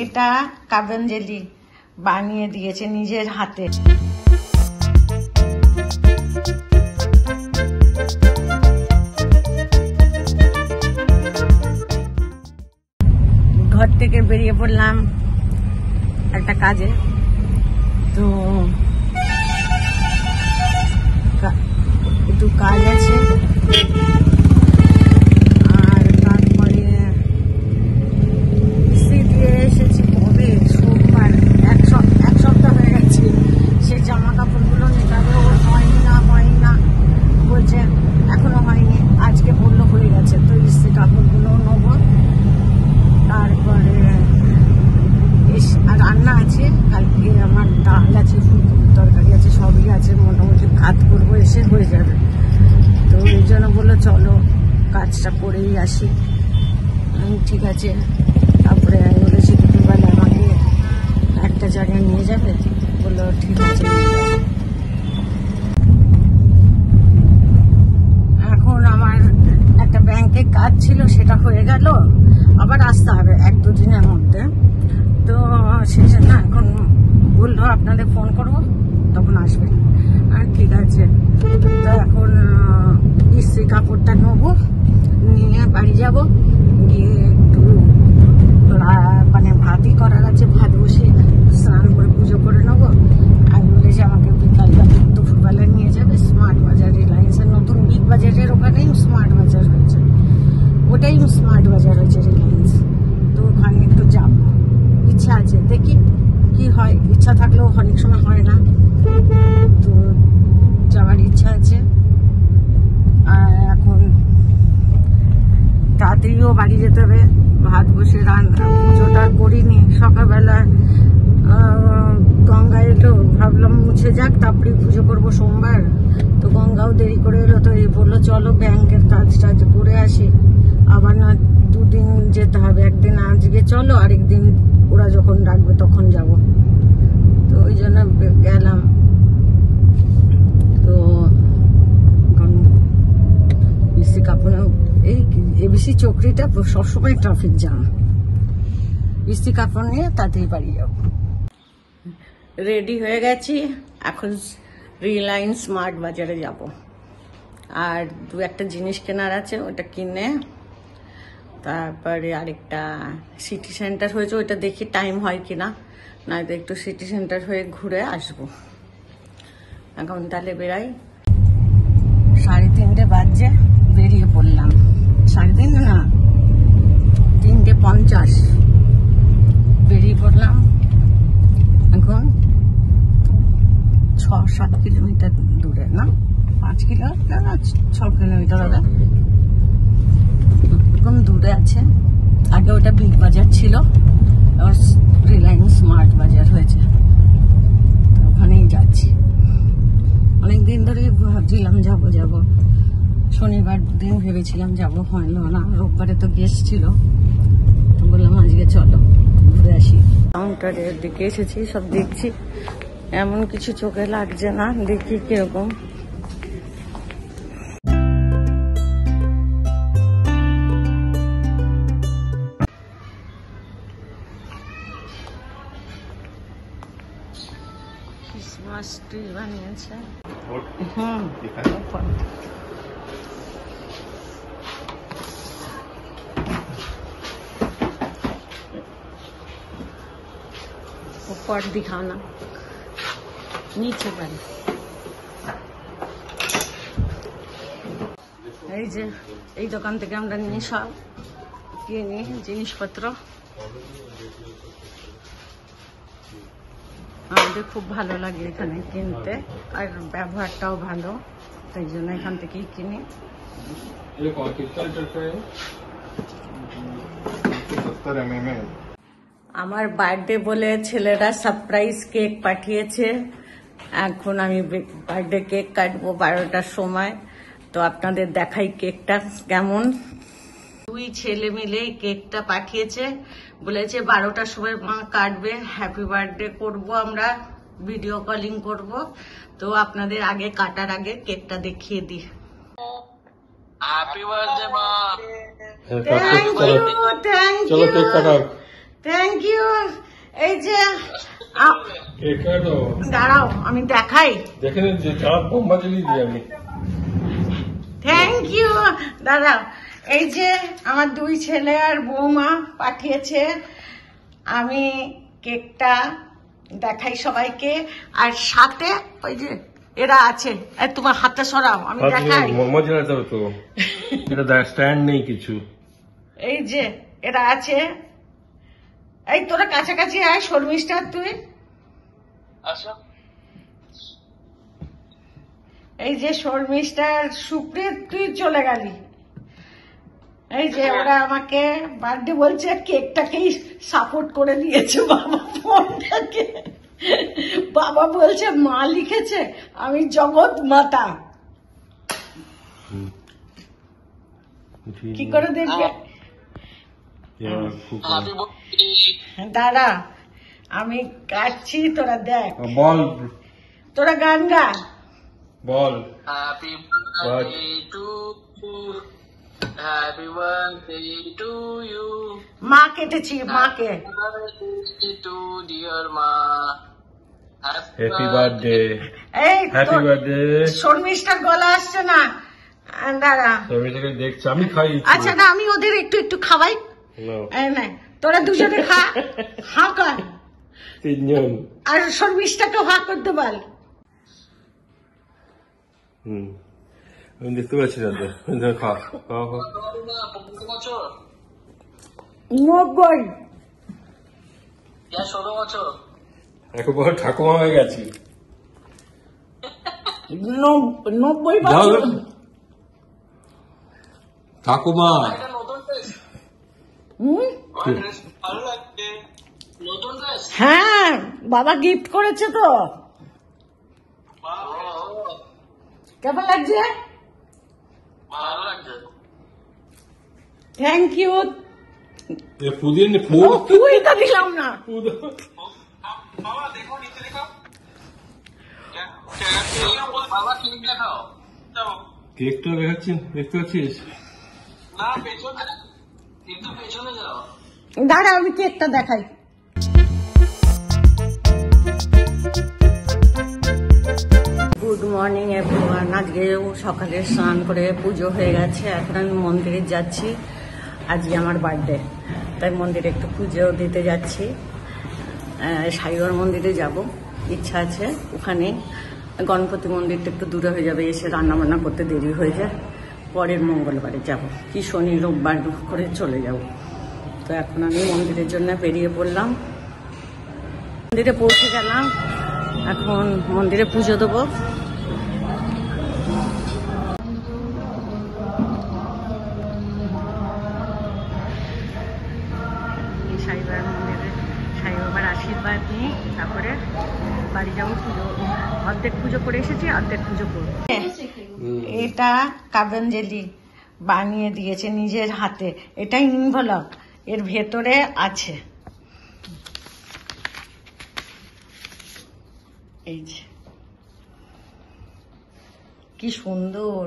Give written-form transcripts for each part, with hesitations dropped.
এটা কাব্যাঞ্জলি বানিয়ে দিয়েছে নিজের হাতে। ঘর থেকে বেরিয়ে পড়লাম একটা কাজে, তো একটু কাজ আছে, আর তারপরে ইস্ত্রি দিয়ে এসেছি কবে সোমবার, এক সপ্তাহ হয়ে গেছে। সে জামা কাপড়গুলো নেতাবে, ওর হয়নি না বলছে, এখনো হয়নি। আজকে বললো হয়ে গেছে, তো ইস্ত্রি কাপড়গুলো নেবো। তারপরে রান্না আছে, কালকে আমার ডাল আছে, ফুলকপির তরকারি আছে, সবই আছে, মোটামুটি ভাত করবো, এসে হয়ে যাবে। তো এই জন্য বললো চলো কাজটা করেই আসি। ঠিক আছে। তারপরে আমি বলেছি দুপুরবেলা আমাকে একটা জায়গায় নিয়ে যাবে, বললো ঠিক আছে। এখন আমার একটা ব্যাংকে কাজ ছিল, সেটা হয়ে গেল, আবার আসতে হবে 1-2 দিনের মধ্যে। তো সেই জন্য এখন বললো আপনাদের ফোন করবো, তখন আসবেন। আর ঠিক আছে, তো এখন ইস্ত্রি কাপড়টা নেবো, নিয়ে বাড়ি যাব, গিয়ে একটু মানে ভাতই করার আছে, ভাত বসে স্নান করে পুজো করে নেবো। আমি বলেছি আমাকে বিকালবেলা দুপুরবেলা নিয়ে যাবে স্মার্ট বাজার, রিলায়েন্সের নতুন বিগ বাজারের ওখানেই স্মার্ট বাজার হয়েছে, ওটাই স্মার্ট বাজার হয়েছে রিলায়েন্স। তো ওখানে একটু যাব, ইচ্ছা আছে, দেখি কি হয়। ইচ্ছা থাকলেও অনেক সময় হয় না, তো যাওয়ার ইচ্ছা আছে। আর এখন তাড়াতাড়িও বাড়ি যেতে হবে, ভাত বসে পুজোটা করিনি। সকালবেলা গঙ্গা এলো, ভাবলাম মুছে যাক, তারপরে পুজো করবো সোমবার। তো গঙ্গাও দেরি করে এলো, তো এই বললো চলো ব্যাংকের কাজটা করে আসি। আবার না 2 দিন যেতে হবে, একদিন আজকে চলো, আরেকদিন ওরা যখন ডাকবে তখন যাব। তো ওই জন্য গেলাম। তো ইস্ত্রি কাপড়, এই এবিসি চক্রিটা সবসময় ট্রাফিক জ্যাম। ইস্ত্রি কাপড় নিয়ে তাড়াতাড়ি বাড়ি যাব। রেডি হয়ে গেছি, এখন রিলায়েন্স স্মার্ট বাজারে যাব। আর 2-1টা জিনিস কেনার আছে, ওটা কিনে তারপরে আরেকটা সিটি সেন্টার হয়েছে, ওইটা দেখি টাইম হয় কিনা, নয়তো একটু সিটি সেন্টার হয়ে ঘুরে আসবো। এখন তাহলে বেরাই। 3:30 বাজছে, বেরিয়ে পড়লাম। 3:30 না, 3:50 বেরিয়ে পড়লাম। এখন 6-7 কিলোমিটার দূরে, না 5 কিলোমিটার না 6 কিলোমিটার হবে, এরকম দূরে আছে। আগে ওটা বিগ বাজার ছিল, রিলায়েন্স স্মার্ট বাজার হয়েছে, ওখানেই যাচ্ছি। অনেকদিন ধরে ভাবছিলাম যাব, শনিবার দিন ভেবেছিলাম যাব, হলো না। রোববারে তো গেস্ট ছিল, তো বললাম আজকে চলো ঘুরে আসি। কাউন্টারের দিকে এসেছি, সব দেখছি, এমন কিছু চোখে লাগছে না, দেখি কিরকম। ক্রিসমাস ট্রি বানিয়েছে, ऊपर दिखाना, नीचे बने। এই যে এই দোকান থেকে আমরা নিয়ে সব কিনি জিনিসপত্র। আমাদের খুব ভালো লাগে এখানে কিনতে, আর ব্যবহারটাও ভালো, তাই জন্য এখান থেকেই কিনি। আমার বার্থডে বলে ছেলেরা সারপ্রাইজ কেক পাঠিয়েছে। এখন আমি বার্থডে কেক কাটবো 12টার সময়, তো আপনাদের দেখাই কেকটা কেমন। 2 ছেলে মিলে কেকটা পাঠিয়েছে, বলেছে 12টার সময় মা কাটবে, হ্যাপি বার্থডে করবো, আমরা ভিডিও কলিং করব। তো আপনাদের আগে কাটার আগে কেকটা দেখিয়ে দিই। হ্যাপি বার্থডে মা। Thank you, thank you, thank you. এই যে দাঁড়াও আমি দেখাই। দেখেন যে চাঁদ বোম্বা চালিয়ে দিই আমি। Thank you. দাঁড়াও, এই যে আমার দুই ছেলে আর বৌমা পাঠিয়েছে। আমি কেকটা দেখাই সবাইকে, আর সাথে ওই যে এরা আছে। তোমার হাতটা সরাও, আমি দেখাই। মজা আছে তো, এটা স্ট্যান্ড নেই কিছু। এই যে এরা আছে। এই তোরা কাছাকাছি আয়, শর্মিষ্ঠা তুই। আচ্ছা, এই যে শর্মিষ্ঠার সুপ্রিয়, তুই চলে গেলি। এই যে ওরা আমাকে বার্থডে বলছে, কেকটাকেই সাপোর্ট করে দিয়েছে বাবা। ফোনটাকে বাবা বলছে মা লিখেছে, আমি জগৎ মাতা। কি করে দেখবে? দাঁড়া আমি কাটছি, তোরা দেখ। বল, তোরা গান গা। বল। Happy birthday to happy birthday to you. মা কেটেছি, মাকে। টু ডিয়ার মা, হ্যাপি বার্থডে। এই হ্যাপি বার্থডে। শর্মিষ্ঠার গলা আসছে না, দাঁড়া। আমি তোকে দেখছি, আমি খাই। আচ্ছা না, আমি ওদের একটু একটু খাওয়াই। না তোরা দুজনে খা, হা কর। তিনজন। আর শর্মিষ্ঠাকে হা করতে বল। আমি দেখতে পাচ্ছি না। খা খা খা। 90। 16 বছর। একবার ঠাকুমা হয়ে গেছি। 90 বছর। ঠাকুমা। নতুন ড্রেস, ভালো লাগছে। নতুন ড্রেস, হ্যাঁ বাবা গিফট করেছে তো। কেমন লাগছে? ভালো লাগছে। Thank you. পুদিন তুই তো দিলাম না। বাবা দেখো, নিচে দেখো। বাবা কেক দেখাও। কেকটা দেখাচ্ছি, দেখতে পাচ্ছিস? না, পেছনে, কিন্তু পেছনে যাও। দাঁড়া আমি কেকটা দেখাই। Good morning everyone. আজকে সকালে স্নান করে পুজো হয়ে গেছে, এখন আমি মন্দিরে যাচ্ছি। আজকে আমার বার্থডে, তাই মন্দিরে একটু পুজো দিতে যাচ্ছি। সাইবার মন্দিরে যাব, ইচ্ছা আছে। ওখানে গণপতি মন্দিরটা একটু দূরে হয়ে যাবে, এসে রান্নাবান্না করতে দেরি হয়ে যায়। পরের মঙ্গলবারে যাব, কি শনি রোববার করে চলে যাব। তো এখন আমি মন্দিরের জন্য বেরিয়ে পড়লাম। মন্দিরে পৌঁছে গেলাম, এখন মন্দিরে পুজো দেবো। সাইবার মন্দিরে সাই বাবার আশীর্বাদ নিয়ে তারপরে বাড়ি যাবো। পুজো অর্ধেক পুজো করে এসেছি, অর্ধেক পুজো করবো। এটা কাব্যাঞ্জলি বানিয়ে দিয়েছে নিজের হাতে। এটা ইনভলভ, এর ভেতরে আছে এই যে, কি সুন্দর।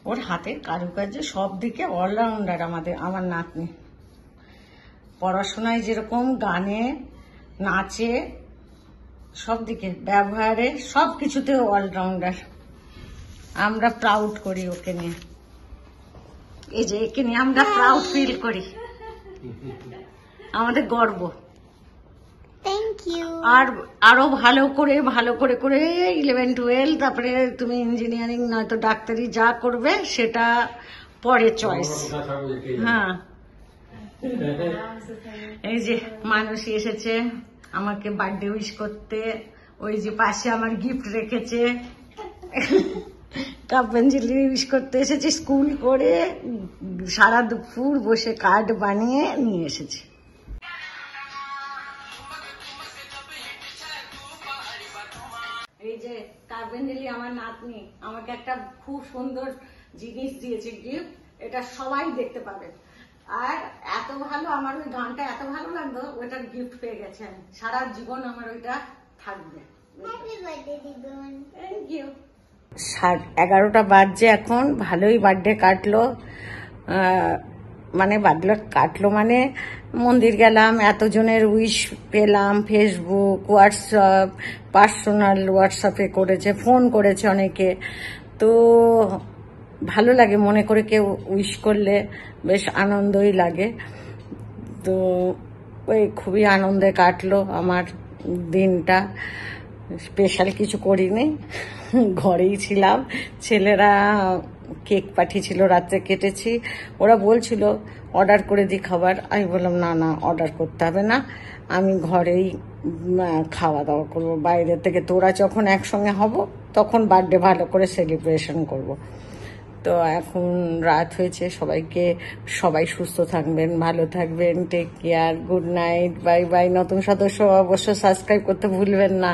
ওর হাতের কারুকার্য সব দিকে অলরাউন্ডার। আমার নাতনি পড়াশোনায় যেরকম, গানে, নাচে, সব দিকে, ব্যবহারে, সব কিছুতে অলরাউন্ডার। আমরা প্রাউড করি ওকে নিয়ে। এই যে একে নিয়ে আমরা প্রাউড ফিল করি, আমাদের গর্ব। Thank you. আর আরো ভালো করে 11, 12, তারপরে তুমি ইঞ্জিনিয়ারিং নয়তো ডাক্তারি যা করবে সেটা পরে চয়েস। হ্যাঁ, এই যে মানুষই এসেছে আমাকে বার্থডে উইশ করতে। ওই যে পাশে আমার গিফট রেখেছে, কাব্যাঞ্জলি উইশ করতে এসেছে। স্কুল করে সারা দুপুর বসে কার্ড বানিয়ে নিয়ে এসেছে। এই যে কাব্যাঞ্জলি আমার নাতনি আমাকে একটা খুব সুন্দর জিনিস দিয়েছে, গিফট। এটা সবাই দেখতে পাবে। আর এত ভালো, আমার ওই গানটা এত ভালো লাগলো, ওইটার গিফট পেয়ে গেছে। আমি সারা জীবন আমার ওইটা থাকবে। হ্যাপি বার্থডে দিদুন। Thank you. 11টা বাজছে এখন, ভালোই বার্থডে কাটলো। মানে বার্থডে কাটলো মানে মন্দির গেলাম, এতজনের উইশ পেলাম, ফেসবুক, হোয়াটসঅ্যাপ, পার্সোনাল হোয়াটসঅ্যাপে করেছে, ফোন করেছে অনেকে। তো ভালো লাগে, মনে করে কেউ উইশ করলে বেশ আনন্দই লাগে। তো ওই খুবই আনন্দে কাটলো আমার দিনটা। স্পেশাল কিছু করিনি, ঘরেই ছিলাম। ছেলেরা কেক পাঠিয়েছিল, রাত্রে কেটেছি। ওরা বলছিল অর্ডার করে দিই খাবার, আমি বললাম না না, অর্ডার করতে হবে না, আমি ঘরেই খাওয়া দাওয়া করবো বাইরে থেকে। তোরা যখন একসঙ্গে হব তখন বার্থডে ভালো করে সেলিব্রেশন করব। তো এখন রাত হয়েছে, সবাই সুস্থ থাকবেন, ভালো থাকবেন, take care, good night, bye bye. নতুন সদস্য অবশ্য সাবস্ক্রাইব করতে ভুলবেন না।